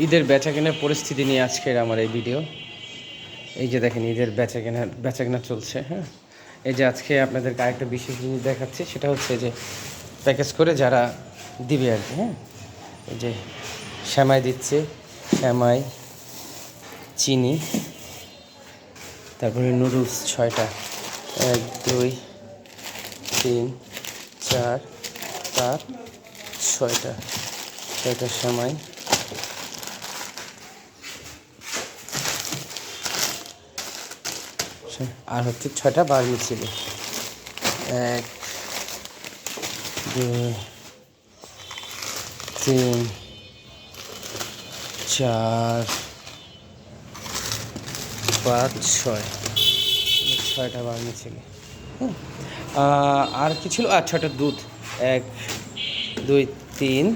ঈদের বেচাকেনার পরিস্থিতি নিয়ে আজকের আমার এই ভিডিও। এই যে দেখেন ঈদের বেচাকেনা চলছে। হ্যাঁ, এই যে আজকে আপনাদেরকে আরেকটা বিশেষ জিনিস দেখাচ্ছি, সেটা হচ্ছে যে প্যাকেজ করে যারা দিবে আর কি। হ্যাঁ, এই যে শ্যামাই দিচ্ছে, শ্যামাই, চিনি, তারপরে নুডলস 6টা, 1 2 3 4 5 6টা, 6টা শ্যামাই, আর হচ্ছে 6টা বারমিচিলি। 1 2 3 4 5 6টা বারমিচিলি। আর কি ছিল? 6টা দুধ। 1 2 3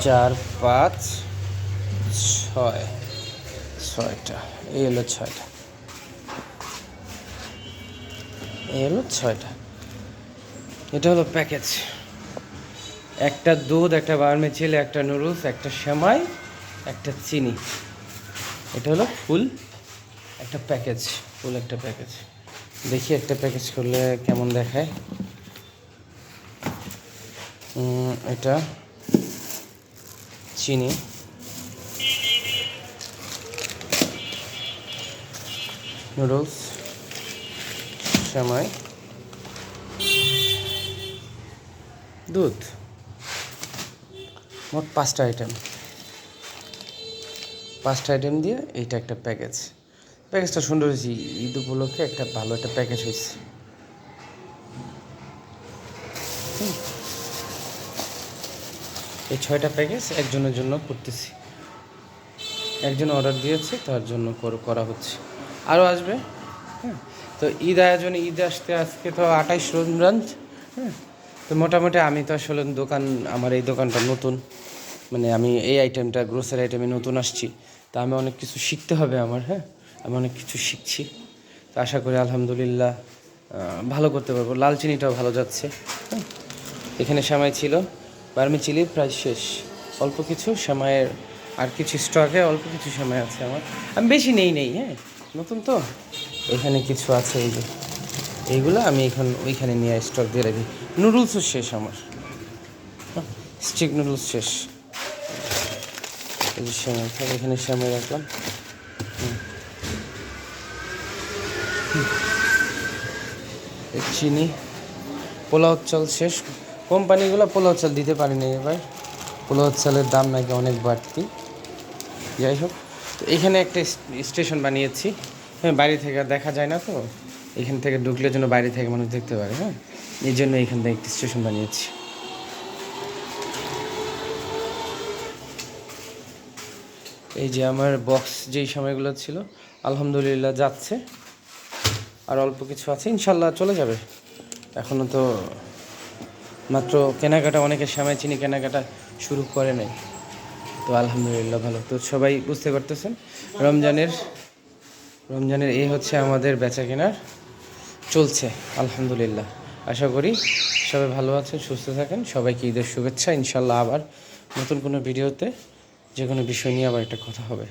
4 5 6টা। এই হলো 6টা, এই হলো 6টা। এটা হলো প্যাকেজ। একটা দুধ, একটা বারমিচিলি, একটা নুডলস, একটা সেমাই, একটা চিনি। এটা হলো ফুল একটা প্যাকেজ, ফুল একটা প্যাকেজ। দেখি একটা প্যাকেজ করলে কেমন দেখায়। এটা চিনি, নুডলস, সেমাই, দুধ, মোট 5টা আইটেম। 5টা আইটেম দিয়ে এইটা একটা প্যাকেজ। প্যাকেজটা সুন্দর হয়েছে, ঈদ উপলক্ষে একটা ভালো একটা প্যাকেজ হয়েছে। এই 6টা প্যাকেজ একজনের জন্য করতেছি। একজন অর্ডার দিয়েছে, তার জন্য করা হচ্ছে, আরও আসবে। হ্যাঁ, তো ঈদ আয়োজনে ঈদ আসতে আজকে তো 28 রমজান। হ্যাঁ, তো মোটামুটি আমি তো আসলে আমার এই দোকানটা নতুন, মানে আমি এই আইটেমটা গ্রোসারি আইটেমে নতুন আসছি। তা আমি অনেক কিছু শিখতে হবে আমার। হ্যাঁ, আমি অনেক কিছু শিখছি। তো আশা করি আলহামদুলিল্লাহ ভালো করতে পারবো। লাল চিনিটাও ভালো যাচ্ছে। হ্যাঁ, এখানে সেমাই ছিল, বারমিচিলি প্রায় শেষ, অল্প কিছু সেমাইয়ের আর কিছু স্টকে, অল্প কিছু সেমাই আছে আমার। আমি বেশি নেই। হ্যাঁ, নতুন তো। এখানে কিছু আছে, এই যে এইগুলো আমি ওইখানে নিয়ে স্টক দিয়ে রাখি। নুডলসও শেষ আমার, স্টিক নুডলস শেষ। এই যে সেমাই, এখানে সেমাই রাখলাম। চিনি, পোলাও চাল শেষ। কোম্পানিগুলো পোলাও চাল দিতে পারেনি এবার, পোলাও চালের দাম নাকি অনেক বাড়তি। যাই হোক, তো এখানে একটা স্টেশন বানিয়েছি। হ্যাঁ, বাইরে থেকে দেখা যায় না, তো এখান থেকে ঢুকলে যেন বাইরে থেকে মানুষ দেখতে পারে। হ্যাঁ, এই জন্য এখান থেকে একটি স্টেশন বানিয়েছি। এই যে আমার বক্স যেই সময়গুলো ছিল, আলহামদুলিল্লাহ যাচ্ছে। আর অল্প কিছু আছে, ইনশাল্লাহ চলে যাবে। এখনও তো মাত্র কেনাকাটা, অনেকে সেমাই চিনি কেনাকাটা শুরু করে নাই। তো আলহামদুলিল্লাহ ভালো। তো সবাই বুঝতে পারতেছেন, রমজানের এই হচ্ছে আমাদের বেচা কেনার চলছে আলহামদুলিল্লাহ। আশা করি সবাই ভালো আছেন, সুস্থ থাকেন। সবাইকে ঈদের শুভেচ্ছা। ইনশাল্লাহ আবার নতুন কোনো ভিডিওতে যে কোনো বিষয় নিয়ে আবার একটা কথা হবে।